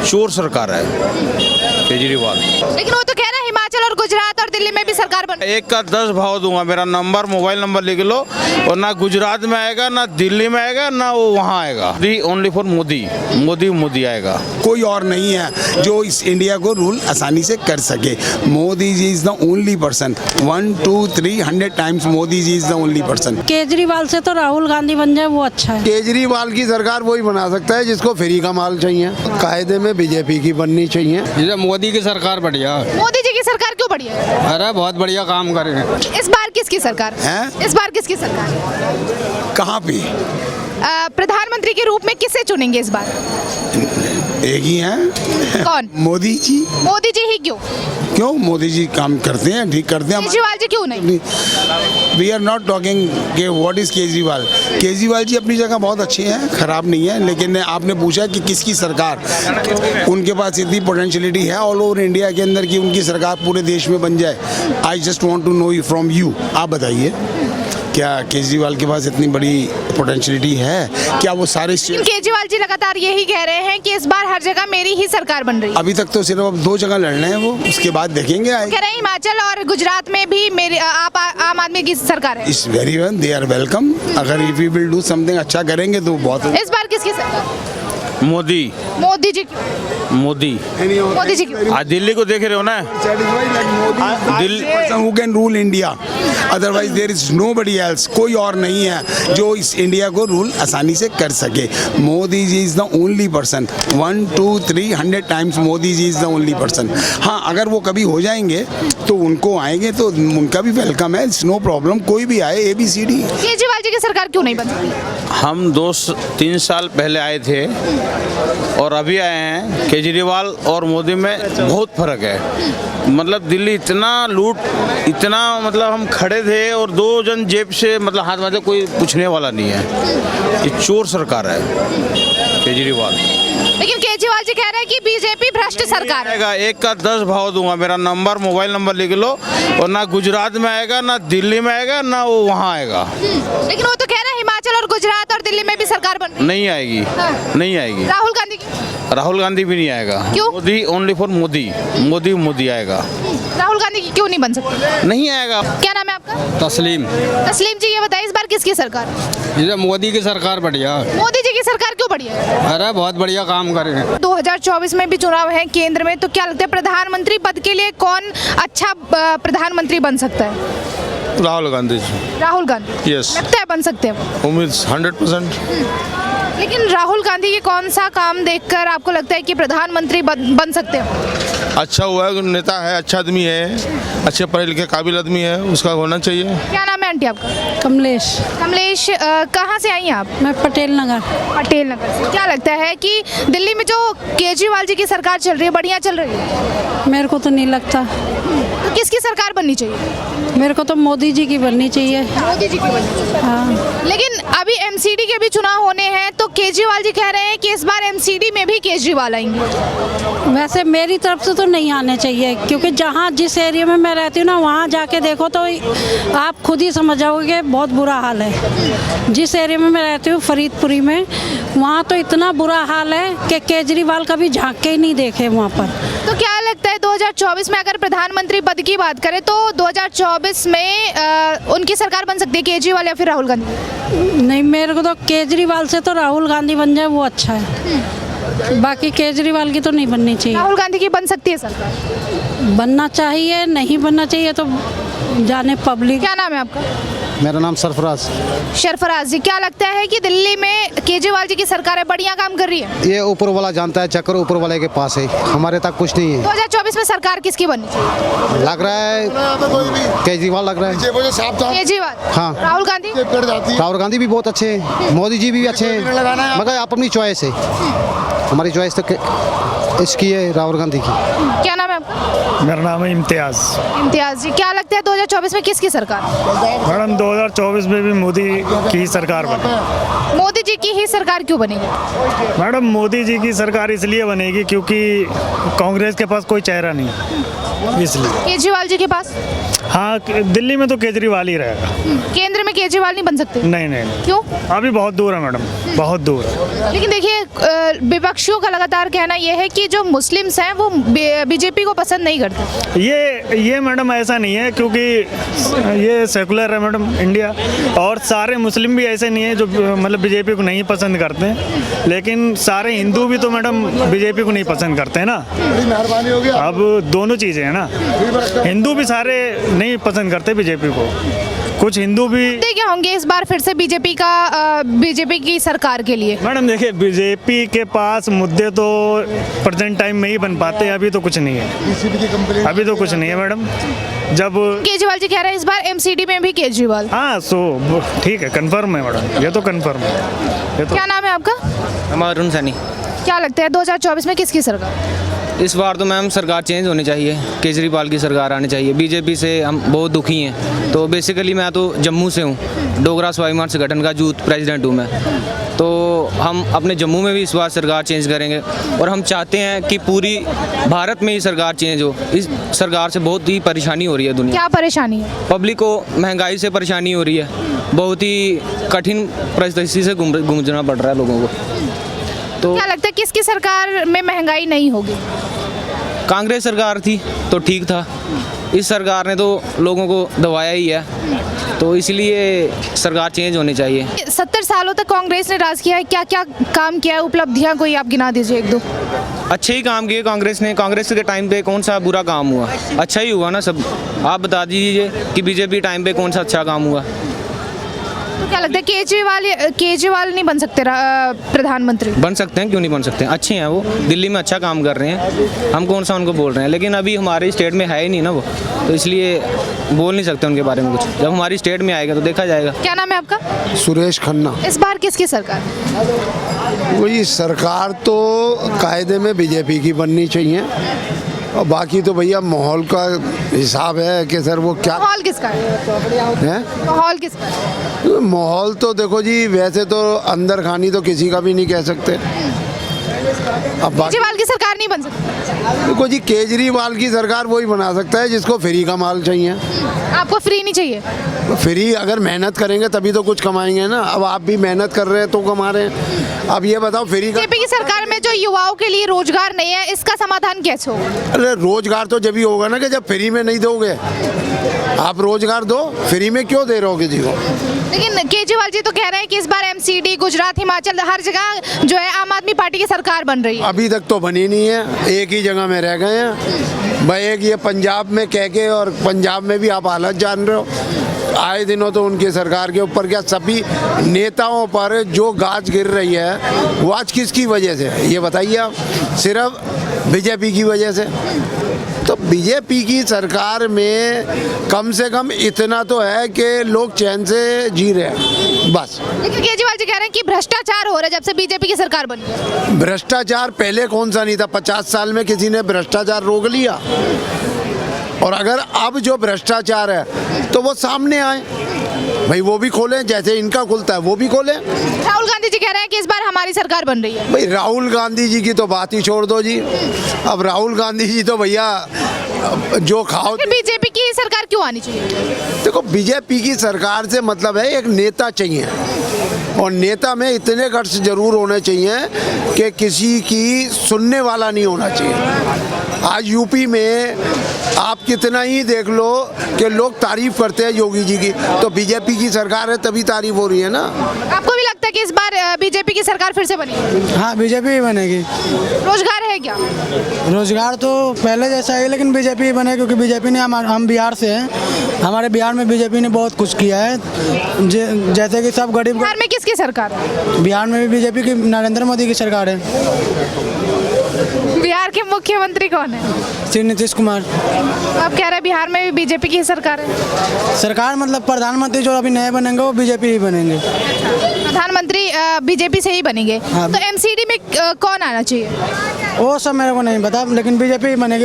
चोर सरकार है केजरीवाल। लेकिन वो तो कह रहा है हिमाचल और गुजरात और दिल्ली में भी सरकार बन। एक का 10 भाव दूंगा, मेरा नंबर मोबाइल नंबर लिख लो, और ना गुजरात में आएगा ना दिल्ली में आएगा ना वो वहाँ आएगा। ओनली फॉर मोदी, मोदी मोदी आएगा। कोई और नहीं है जो इस इंडिया को रूल आसानी से कर सके। Modi ji is the only person. 1 2 3 100 times Modi ji is the only person. Kejriwal से तो राहुल गांधी बन जाए वो अच्छा है। केजरीवाल की सरकार वही बना सकता है जिसको फ्री का माल चाहिए। कायदे में बीजेपी की बननी चाहिए। मोदी की सरकार बढ़िया। मोदी जी की सरकार क्यों बढ़िया है? अरे बहुत बढ़िया काम कर रहे हैं। इस बार किसकी सरकार हैं? इस बार किसकी सरकार? कहाँ पे? प्रधानमंत्री के रूप में किसे चुनेंगे इस बार? एक ही हैं। कौन? मोदी जी। मोदी जी ही क्यों? क्यों? मोदी जी काम करते हैं, ठीक करते हैं। केजरीवाल जी क्यों नहीं? वी आर नॉट टॉकिंग के व्हाट इज केजरीवाल। केजरीवाल जी अपनी जगह बहुत अच्छे हैं, खराब नहीं है, लेकिन आपने पूछा कि किसकी सरकार, उनके पास इतनी पोटेंशियलिटी है ऑल ओवर इंडिया के अंदर कि उनकी सरकार पूरे देश में बन जाए। I just want to know from you, आप बताइए क्या केजरीवाल के पास इतनी बड़ी पोटेंशियलिटी है? क्या वो सारे केजरीवाल जी लगातार यही कह रहे हैं कि इस बार हर जगह मेरी ही सरकार बन रही है। अभी तक तो सिर्फ अब 2 जगह लड़ रहे हैं वो, उसके बाद देखेंगे। कह रहे हैं हिमाचल और गुजरात में भी मेरी आम आदमी की सरकार है। It's very well, they are welcome. अगर if we will do something अच्छा करेंगे तो बहुत। इस बार किसकी सरकार? मोदी। मोदी जी। मोदी। मोदी जी क्यों? आज दिल्ली को देख रहे हो ना, Delhi who can rule India, otherwise there is nobody else. कोई और नहीं है जो इस इंडिया को रूल आसानी से कर सके। Modi ji is the only person. 1 2 3 100 times Modi ji is the only person. हाँ, अगर वो कभी हो जाएंगे तो उनको आएंगे तो उनका भी वेलकम है, इट्स नो प्रॉब्लम। कोई भी आए, ABCD। केजरीवाल जी की सरकार क्यों नहीं बन सकती? हम 2-3 साल पहले आए थे और अभी आए हैं। केजरीवाल और मोदी में बहुत फर्क है। मतलब दिल्ली इतना लूट, इतना मतलब हम खड़े थे और 2 जन जेब से मतलब हाथ में, कोई पूछने वाला नहीं है। ये चोर सरकार है केजरीवाल। लेकिन केजरीवाल जी कह रहे हैं कि बीजेपी भ्रष्ट सरकार है। आएगा, एक का 10 भाव दूंगा, मेरा नंबर मोबाइल नंबर लिख लो, और ना गुजरात में आएगा ना दिल्ली में आएगा ना वो वहाँ आएगा। लेकिन वो तो कह रहा है हिमाचल और गुजरात और दिल्ली में भी सरकार बन रही है। नहीं आएगी। हाँ। नहीं आएगी। राहुल गांधी की? राहुल गांधी भी नहीं आएगा। क्यों? मोदी, ओनली फॉर मोदी, मोदी मोदी आएगा। राहुल गांधी की क्यों नहीं बन सकती? नहीं आएगा। क्या नाम है आपका? तस्लीम। तस्लीम जी, ये बताइए इस बार किसकी सरकार? मोदी की सरकार बढ़िया। मोदी जी की सरकार क्यों बढ़िया है? अरे बहुत बढ़िया काम कर रहे हैं। 2024 में भी चुनाव है केंद्र में, तो क्या लगता है प्रधानमंत्री पद के लिए कौन अच्छा प्रधानमंत्री बन सकता है? राहुल गांधी जी। राहुल गांधी। Yes. लगता है बन सकते हैं? उम्मीद 100%। लेकिन राहुल गांधी के कौन सा काम देखकर आपको लगता है कि प्रधानमंत्री बन सकते हैं? अच्छा हुआ है, नेता है, अच्छा आदमी है, अच्छे पढ़े लिखे काबिल आदमी है, उसका होना चाहिए। क्या नाम है आंटी आपका? कमलेश। कमलेश, कहाँ से आई हैं आप? मैं पटेल नगर। पटेल नगर से। क्या लगता है कि दिल्ली में जो केजरीवाल जी की सरकार चल रही है बढ़िया चल रही है? मेरे को तो नहीं लगता। तो किसकी सरकार बननी चाहिए? मेरे को तो मोदी जी की बननी चाहिए। मोदी जी की बननी चाहिए। हाँ। लेकिन अभी MCD के भी चुनाव होने हैं, तो केजरीवाल जी कह रहे हैं कि इस बार MCD में भी केजरीवाल आएंगे। वैसे मेरी तरफ से तो नहीं आने चाहिए, क्योंकि जहाँ जिस एरिया में मैं रहती हूँ ना, वहाँ जाके देखो तो आप खुद ही समझ जाओगे, बहुत बुरा हाल है। जिस एरिया में मैं रहती हूँ फरीदपुरी में, वहाँ तो इतना बुरा हाल है कि केजरीवाल कभी झांक के ही नहीं देखे वहाँ पर। तो क्या लगता है 2024 में अगर प्रधानमंत्री पद की बात करें तो 2024 में उनकी सरकार बन सकती है, केजरीवाल या फिर राहुल गांधी? नहीं, मेरे को तो केजरीवाल से तो राहुल गांधी बन जाए वो अच्छा है। बाकी केजरीवाल की तो नहीं बननी चाहिए। राहुल गांधी की बन सकती है सरकार? बनना चाहिए, नहीं बनना चाहिए तो जाने पब्लिक। क्या नाम है आपका? मेरा नाम सरफराज। सरफराज जी, क्या लगता है कि दिल्ली में केजरीवाल जी की सरकार है बढ़िया काम कर रही है? ये ऊपर वाला जानता है, चक्कर ऊपर वाले के पास है, हमारे तक कुछ नहीं है। 2024 में सरकार किसकी बननी चाहिए? लग रहा है केजरीवाल लग रहा है। केजरीवाल। हाँ। राहुल गांधी? राहुल गांधी भी बहुत अच्छे हैं, मोदी जी भी अच्छे हैं, मगर आप अपनी चॉइस है। हमारी चॉइस तो इसकी है, राहुल गांधी की। क्या नाम है आपका? मेरा नाम है इम्तियाज़। इम्तियाज जी, क्या लगता है 2024 में किसकी सरकार? मैडम 2024 में भी मोदी की सरकार बने। मोदी जी की ही सरकार क्यों बनेगी? मैडम मोदी जी की सरकार इसलिए बनेगी क्योंकि कांग्रेस के पास कोई चेहरा नहीं। इसलिए। केजरीवाल जी के पास? हाँ, दिल्ली में तो केजरीवाल ही रहेगा। केंद्र में केजरीवाल नहीं बन सकते? नहीं नहीं नहीं। क्यों? अभी बहुत दूर है मैडम, बहुत दूर है। लेकिन देखिए विपक्षियों का लगातार कहना यह है कि जो मुस्लिम्स हैं वो बीजेपी को पसंद नहीं करते। ये मैडम ऐसा नहीं है, क्योंकि ये सेकुलर है मैडम इंडिया, और सारे मुस्लिम भी ऐसे नहीं है जो मतलब बीजेपी को नहीं पसंद करते हैं, लेकिन सारे हिंदू भी तो मैडम बीजेपी को नहीं पसंद करते हैं ना। अब दोनों चीज़ें हैं ना, हिंदू भी सारे नहीं पसंद करते बीजेपी को, कुछ हिंदू भी। क्या होंगे इस बार फिर से बीजेपी की सरकार के लिए? मैडम देखिए, बीजेपी के पास मुद्दे तो प्रेजेंट टाइम में ही बन पाते हैं, अभी तो कुछ नहीं है, अभी तो कुछ नहीं है मैडम। जब केजरीवाल जी कह रहे हैं इस बार एमसीडी में भी केजरीवाल। हाँ, सो ठीक है, कंफर्म है मैडम, ये तो कंफर्म है, ये तो। क्या नाम है आपका? हमारा अरुण सैनी। क्या लगता है 2024 में किसकी सरकार? इस बार तो मैम सरकार चेंज होनी चाहिए, केजरीवाल की सरकार आनी चाहिए। बीजेपी से हम बहुत दुखी हैं। तो बेसिकली मैं तो जम्मू से हूँ, डोगरा स्वाभिमान संगठन का यूथ प्रेसिडेंट हूँ मैं। तो हम अपने जम्मू में भी इस बार सरकार चेंज करेंगे, और हम चाहते हैं कि पूरी भारत में ही सरकार चेंज हो। इस सरकार से बहुत ही परेशानी हो रही है दुनिया। क्या परेशानी है? पब्लिक को महंगाई से परेशानी हो रही है, बहुत ही कठिन परिस्थिति से गुजरना पड़ रहा है लोगों को। तो क्या लगता है किसकी सरकार में महंगाई नहीं होगी? कांग्रेस सरकार थी तो ठीक था, इस सरकार ने तो लोगों को दबाया ही है, तो इसलिए सरकार चेंज होनी चाहिए। 70 सालों तक कांग्रेस ने राज किया है, क्या क्या काम किया है, उपलब्धियां कोई आप गिना दीजिए एक दो। अच्छे ही काम किए कांग्रेस ने। कांग्रेस के टाइम पे कौन सा बुरा काम हुआ? अच्छा ही हुआ ना सब। आप बता दीजिए कि बीजेपी टाइम पे कौन सा अच्छा काम हुआ? तो क्या लगता है केजरीवाल नहीं बन सकते प्रधानमंत्री? बन सकते हैं, क्यों नहीं बन सकते हैं, अच्छे हैं वो, दिल्ली में अच्छा काम कर रहे हैं, हम कौन सा उनको बोल रहे हैं, लेकिन अभी हमारे स्टेट में है ही नहीं ना वो, तो इसलिए बोल नहीं सकते उनके बारे में कुछ। जब हमारी स्टेट में आएगा तो देखा जाएगा। क्या नाम है आपका? सुरेश खन्ना। इस बार किसकी सरकार? वही सरकार तो कायदे में बीजेपी की बननी चाहिए, और बाकी तो भैया माहौल का हिसाब है कि सर वो क्या माहौल किसका है? माहौल किसका है? माहौल तो देखो जी, वैसे तो अंदर खानी तो किसी का भी नहीं कह सकते। अब केजरीवाल की सरकार नहीं बन सकती? देखो जी, केजरीवाल की सरकार वही बना सकता है जिसको फ्री का माल चाहिए। आपको फ्री नहीं चाहिए? फ्री अगर मेहनत करेंगे तभी तो कुछ कमाएंगे ना। अब आप भी मेहनत कर रहे हैं तो कमा रहे हैं। अब ये बताओ, फ्री का बीजेपी की सरकार में जो युवाओं के लिए रोजगार नहीं है, इसका समाधान कैसे होगा? अरे रोजगार तो जब ही होगा ना कि जब फ्री में नहीं दोगे। आप रोजगार दो, फ्री में क्यों दे रहे हो किसी को? लेकिन केजरीवाल जी तो कह रहे हैं कि इस बार एमसीडी, गुजरात, हिमाचल, हर जगह जो है आम आदमी पार्टी की सरकार बन रही है। अभी तक तो बनी नहीं है, एक ही जगह में रह गए हैं भाई। एक ये पंजाब में कह के, और पंजाब में भी आप हालत जान रहे हो, आए दिनों तो उनकी सरकार के ऊपर क्या सभी नेताओं पर जो गाज गिर रही है, वो आज किसकी वजह से? ये बताइए आप। सिर्फ बीजेपी की वजह से। तो बीजेपी की सरकार में कम से कम इतना तो है कि लोग चैन से जी रहे हैं, बस। लेकिन केजरीवाल जी कह रहे हैं कि भ्रष्टाचार हो रहा है जब से बीजेपी की सरकार बनी है। भ्रष्टाचार पहले कौन सा नहीं था? 50 साल में किसी ने भ्रष्टाचार रोक लिया? और अगर अब जो भ्रष्टाचार है तो वो सामने आए भाई, वो भी खोलें, जैसे इनका खुलता है वो भी खोलें। राहुल गांधी जी कह रहे हैं कि इस बार हमारी सरकार बन रही है। भाई राहुल गांधी जी की तो बात ही छोड़ दो जी। अब राहुल गांधी जी तो भैया जो खाओ। बीजेपी की सरकार क्यों आनी चाहिए? देखो, बीजेपी की सरकार से मतलब है एक नेता चाहिए, और नेता में इतने गट्स जरूर होने चाहिए कि किसी की सुनने वाला नहीं होना चाहिए। आज यूपी में आप कितना ही देख लो कि लोग तारीफ करते हैं योगी जी की, तो बीजेपी की सरकार है तभी तारीफ हो रही है ना। आपको भी लगता है कि इस बार बीजेपी की सरकार फिर से बनेगी? हाँ, बीजेपी ही बनेगी। रोजगार है क्या? रोजगार तो पहले जैसा है, लेकिन बीजेपी ही बने, क्योंकि बीजेपी ने हम बिहार से हैं, हमारे बिहार में बीजेपी ने बहुत कुछ किया है। जैसे कि सब गरीब। बिहार में किसकी सरकार है? बिहार में भी बीजेपी की, नरेंद्र मोदी की सरकार है। बिहार के मुख्यमंत्री कौन है? श्री नीतीश कुमार। आप कह रहे हैं बिहार में भी बीजेपी की सरकार है? सरकार मतलब प्रधानमंत्री जो अभी नए बनेंगे वो बीजेपी ही बनेंगे। प्रधानमंत्री बीजेपी से ही बनेंगे। हाँ। तो एमसीडी में कौन आना चाहिए? वो सब मेरे को नहीं पता, लेकिन बीजेपी ही बनेगी।